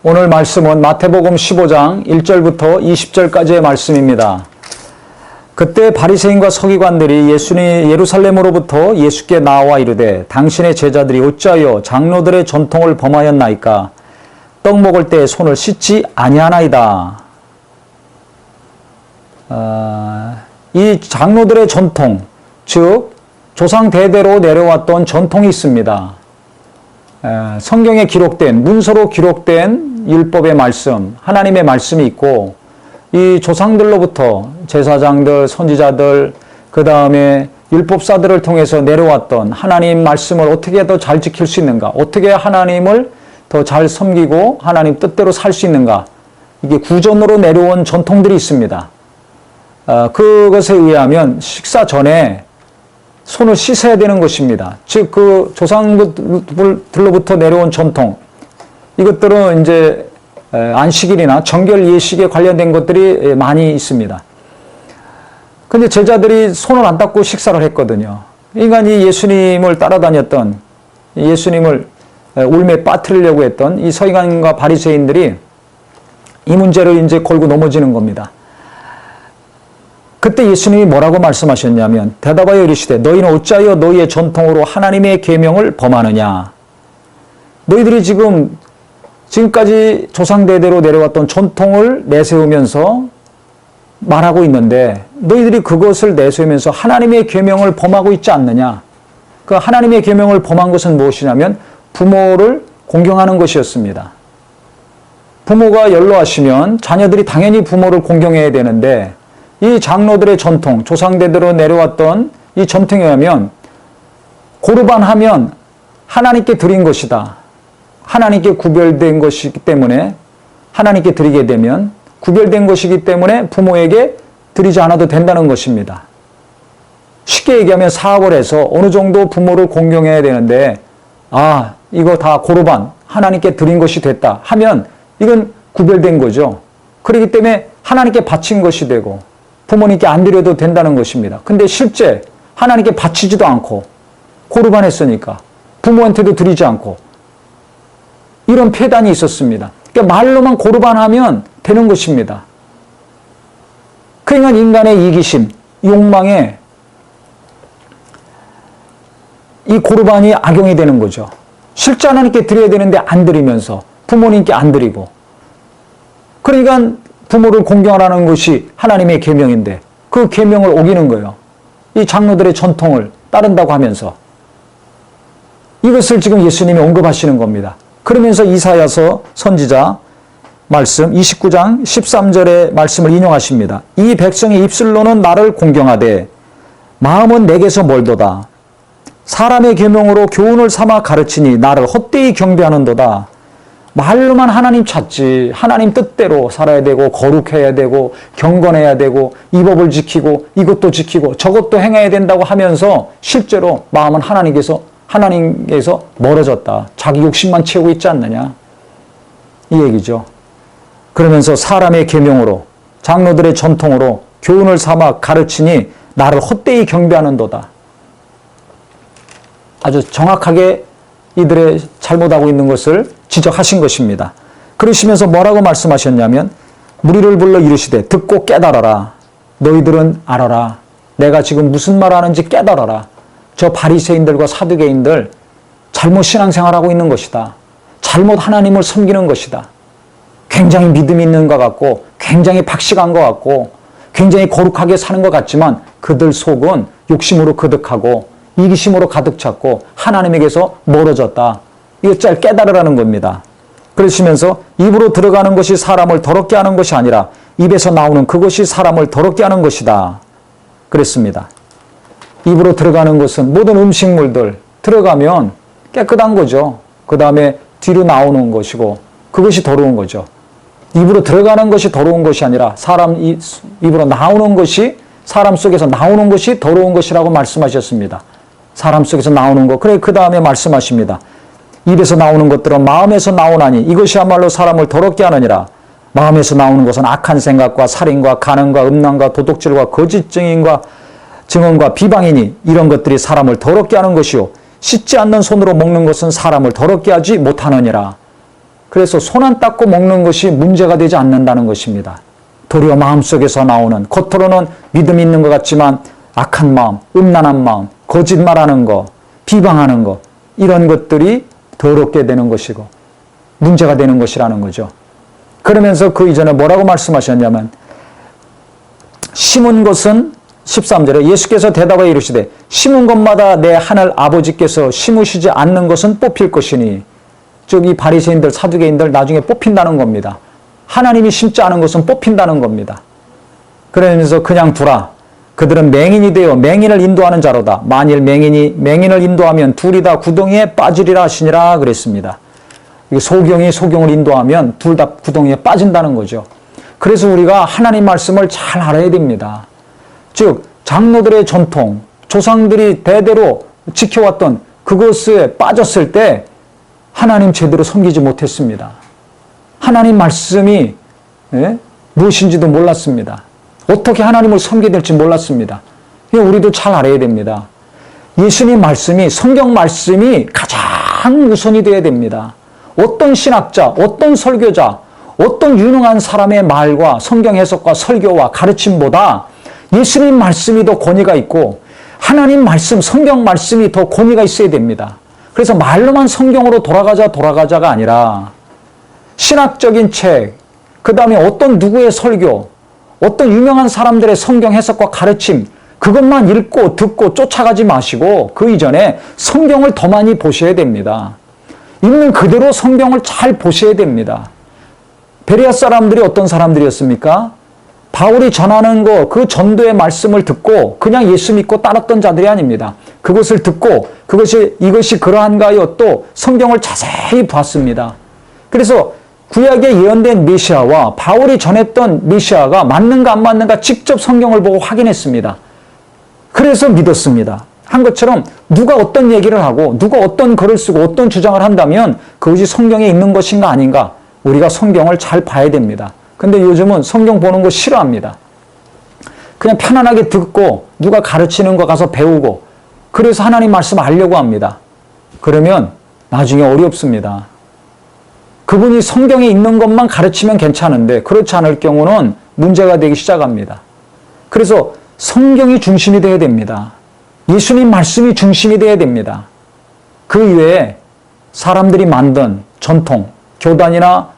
오늘 말씀은 마태복음 15장 1절부터 20절까지의 말씀입니다. 그때 바리새인과 서기관들이 예루살렘으로부터 예수께 나와 이르되 당신의 제자들이 어찌하여 장로들의 전통을 범하였나이까? 떡 먹을 때 손을 씻지 아니하나이다. 이 장로들의 전통, 즉 조상 대대로 내려왔던 전통이 있습니다. 성경에 기록된, 문서로 기록된 율법의 말씀, 하나님의 말씀이 있고, 이 조상들로부터 제사장들, 선지자들, 그 다음에 율법사들을 통해서 내려왔던 하나님 말씀을 어떻게 더 잘 지킬 수 있는가, 어떻게 하나님을 더 잘 섬기고 하나님 뜻대로 살 수 있는가, 이게 구전으로 내려온 전통들이 있습니다. 그것에 의하면 식사 전에 손을 씻어야 되는 것입니다. 즉, 그 조상들로부터 내려온 전통, 이것들은 이제 안식일이나 정결 예식에 관련된 것들이 많이 있습니다. 근데 제자들이 손을 안 닦고 식사를 했거든요. 그러니까 이 예수님을 따라다녔던, 예수님을 울매 빠뜨리려고 했던 이 서기관과 바리새인들이 이 문제를 이제 걸고 넘어지는 겁니다. 그때 예수님이 뭐라고 말씀하셨냐면, 대답하여 이르시되 너희는 어찌하여 너희의 전통으로 하나님의 계명을 범하느냐. 너희들이 지금까지 조상대대로 내려왔던 전통을 내세우면서 말하고 있는데, 너희들이 그것을 내세우면서 하나님의 계명을 범하고 있지 않느냐. 그 하나님의 계명을 범한 것은 무엇이냐면 부모를 공경하는 것이었습니다. 부모가 연로하시면 자녀들이 당연히 부모를 공경해야 되는데, 이 장로들의 전통, 조상대대로 내려왔던 이 전통에 의하면 고르반하면 하나님께 드린 것이다. 하나님께 구별된 것이기 때문에, 하나님께 드리게 되면 구별된 것이기 때문에 부모에게 드리지 않아도 된다는 것입니다. 쉽게 얘기하면 사업을 해서 어느 정도 부모를 공경해야 되는데, 이거 다 고르반, 하나님께 드린 것이 됐다 하면 이건 구별된 거죠. 그렇기 때문에 하나님께 바친 것이 되고 부모님께 안 드려도 된다는 것입니다. 근데 실제 하나님께 바치지도 않고 고르반 했으니까 부모한테도 드리지 않고 이런 폐단이 있었습니다. 그러니까 말로만 고르반하면 되는 것입니다. 그러니까 인간의 이기심, 욕망에 이 고르반이 악용이 되는 거죠. 실제 하나님께 드려야 되는데 안 드리면서 부모님께 안 드리고, 그러니까 부모를 공경하라는 것이 하나님의 계명인데 그 계명을 어기는 거예요. 이 장로들의 전통을 따른다고 하면서 이것을 지금 예수님이 언급하시는 겁니다. 그러면서 이사야서 선지자 말씀 29장 13절의 말씀을 인용하십니다. 이 백성의 입술로는 나를 공경하되 마음은 내게서 멀도다. 사람의 계명으로 교훈을 삼아 가르치니 나를 헛되이 경배하는도다. 말로만 하나님 찾지, 하나님 뜻대로 살아야 되고 거룩해야 되고 경건해야 되고 이 법을 지키고 이것도 지키고 저것도 행해야 된다고 하면서 실제로 마음은 하나님께서 멀어졌다. 자기 욕심만 채우고 있지 않느냐, 이 얘기죠. 그러면서 사람의 계명으로, 장로들의 전통으로 교훈을 삼아 가르치니 나를 헛되이 경배하는도다. 아주 정확하게 이들의 잘못하고 있는 것을 지적하신 것입니다. 그러시면서 뭐라고 말씀하셨냐면, 무리를 불러 이르시되 듣고 깨달아라. 너희들은 알아라. 내가 지금 무슨 말 하는지 깨달아라. 저 바리새인들과 사두개인들 잘못 신앙생활하고 있는 것이다. 잘못 하나님을 섬기는 것이다. 굉장히 믿음이 있는 것 같고 굉장히 박식한 것 같고 굉장히 거룩하게 사는 것 같지만 그들 속은 욕심으로 그득하고 이기심으로 가득 찼고 하나님에게서 멀어졌다. 이거 잘 깨달으라는 겁니다. 그러시면서 입으로 들어가는 것이 사람을 더럽게 하는 것이 아니라 입에서 나오는 그것이 사람을 더럽게 하는 것이다. 그랬습니다. 입으로 들어가는 것은 모든 음식물들 들어가면 깨끗한 거죠. 그 다음에 뒤로 나오는 것이고 그것이 더러운 거죠. 입으로 들어가는 것이 더러운 것이 아니라 사람 입으로 나오는 것이, 사람 속에서 나오는 것이 더러운 것이라고 말씀하셨습니다. 사람 속에서 나오는 것. 그래, 그 다음에 말씀하십니다. 입에서 나오는 것들은 마음에서 나오나니 이것이야말로 사람을 더럽게 하느니라. 마음에서 나오는 것은 악한 생각과 살인과 간음과 음란과 도둑질과 거짓 증언과 비방이니 이런 것들이 사람을 더럽게 하는 것이요 씻지 않는 손으로 먹는 것은 사람을 더럽게 하지 못하느니라. 그래서 손 안 닦고 먹는 것이 문제가 되지 않는다는 것입니다. 도리어 마음속에서 나오는, 겉으로는 믿음이 있는 것 같지만 악한 마음, 음란한 마음, 거짓말하는 거, 비방하는 거, 이런 것들이 더럽게 되는 것이고 문제가 되는 것이라는 거죠. 그러면서 그 이전에 뭐라고 말씀하셨냐면, 심은 것은 13절에 예수께서 대답하여 이르시되 심은 것마다 내 하늘 아버지께서 심으시지 않는 것은 뽑힐 것이니, 즉 이 바리새인들, 사두개인들 나중에 뽑힌다는 겁니다. 하나님이 심지 않은 것은 뽑힌다는 겁니다. 그러면서 그냥 두라. 그들은 맹인이 되어 맹인을 인도하는 자로다. 만일 맹인이 맹인을 인도하면 둘이 다 구덩이에 빠지리라 하시니라 그랬습니다. 소경이 소경을 인도하면 둘 다 구덩이에 빠진다는 거죠. 그래서 우리가 하나님 말씀을 잘 알아야 됩니다. 즉 장로들의 전통, 조상들이 대대로 지켜왔던 그것에 빠졌을 때 하나님 제대로 섬기지 못했습니다. 하나님 말씀이 무엇인지도 몰랐습니다. 어떻게 하나님을 섬기게 될지 몰랐습니다. 우리도 잘 알아야 됩니다. 예수님 말씀이, 성경 말씀이 가장 우선이 되어야 됩니다. 어떤 신학자, 어떤 설교자, 어떤 유능한 사람의 말과 성경 해석과 설교와 가르침보다 예수님 말씀이 더 권위가 있고 하나님 말씀, 성경 말씀이 더 권위가 있어야 됩니다. 그래서 말로만 성경으로 돌아가자가 아니라 신학적인 책, 그 다음에 어떤 누구의 설교, 어떤 유명한 사람들의 성경 해석과 가르침, 그것만 읽고 듣고 쫓아가지 마시고 그 이전에 성경을 더 많이 보셔야 됩니다. 있는 그대로 성경을 잘 보셔야 됩니다. 베레아 사람들이 어떤 사람들이었습니까? 바울이 전하는 거, 그 전도의 말씀을 듣고 그냥 예수 믿고 따랐던 자들이 아닙니다. 그것을 듣고 이것이 그러한가 하여 또 성경을 자세히 봤습니다. 그래서 구약에 예언된 메시아와 바울이 전했던 메시아가 맞는가 안 맞는가 직접 성경을 보고 확인했습니다. 그래서 믿었습니다. 한 것처럼 누가 어떤 얘기를 하고 누가 어떤 글을 쓰고 어떤 주장을 한다면 그것이 성경에 있는 것인가 아닌가, 우리가 성경을 잘 봐야 됩니다. 근데 요즘은 성경 보는 거 싫어합니다. 그냥 편안하게 듣고 누가 가르치는 거 가서 배우고 그래서 하나님 말씀 알려고 합니다. 그러면 나중에 어렵습니다. 그분이 성경에 있는 것만 가르치면 괜찮은데 그렇지 않을 경우는 문제가 되기 시작합니다. 그래서 성경이 중심이 되어야 됩니다. 예수님 말씀이 중심이 되어야 됩니다. 그 이외에 사람들이 만든 전통, 교단이나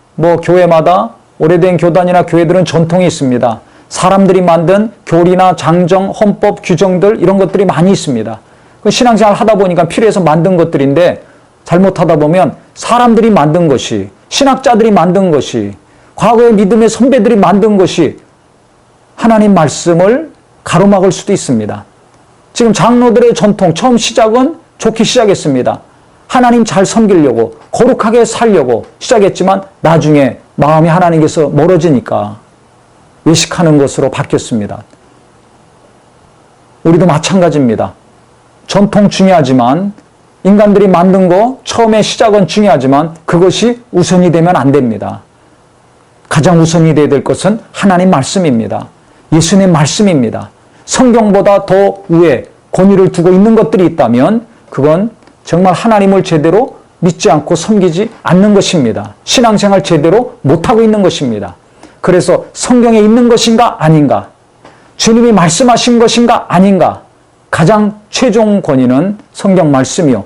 교회마다 오래된 교단이나 교회들은 전통이 있습니다. 사람들이 만든 교리나 장정, 헌법, 규정들 이런 것들이 많이 있습니다. 신앙생활 하다 보니까 필요해서 만든 것들인데 잘못하다 보면 사람들이 만든 것이, 신학자들이 만든 것이, 과거의 믿음의 선배들이 만든 것이 하나님 말씀을 가로막을 수도 있습니다. 지금 장로들의 전통 처음 시작은 좋게 시작했습니다. 하나님 잘 섬기려고 거룩하게 살려고 시작했지만 나중에 마음이 하나님께서 멀어지니까 외식하는 것으로 바뀌었습니다. 우리도 마찬가지입니다. 전통 중요하지만 인간들이 만든 거 처음에 시작은 중요하지만 그것이 우선이 되면 안 됩니다. 가장 우선이 되어야 될 것은 하나님 말씀입니다. 예수님 말씀입니다. 성경보다 더 위에 권위를 두고 있는 것들이 있다면 그건 정말 하나님을 제대로 믿지 않고 섬기지 않는 것입니다. 신앙생활 제대로 못하고 있는 것입니다. 그래서 성경에 있는 것인가 아닌가, 주님이 말씀하신 것인가 아닌가, 가장 최종 권위는 성경 말씀이요,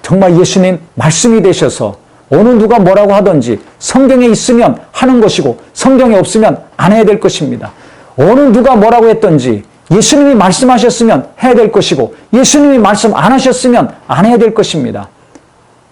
정말 예수님 말씀이 되셔서 어느 누가 뭐라고 하든지 성경에 있으면 하는 것이고 성경에 없으면 안 해야 될 것입니다. 어느 누가 뭐라고 했든지 예수님이 말씀하셨으면 해야 될 것이고 예수님이 말씀 안 하셨으면 안 해야 될 것입니다.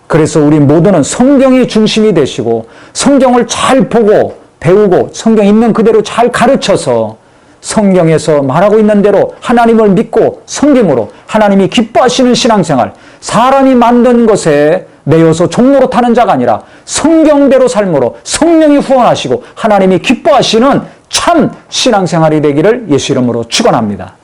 그래서 우리 모두는 성경이 중심이 되시고 성경을 잘 보고 배우고 성경 있는 그대로 잘 가르쳐서 성경에서 말하고 있는 대로 하나님을 믿고 섬김으로 하나님이 기뻐하시는 신앙생활, 사람이 만든 것에 매여서 종로로 타는 자가 아니라 성경대로 삶으로 성령이 후원하시고 하나님이 기뻐하시는 참 신앙생활이 되기를 예수 이름으로 축원합니다.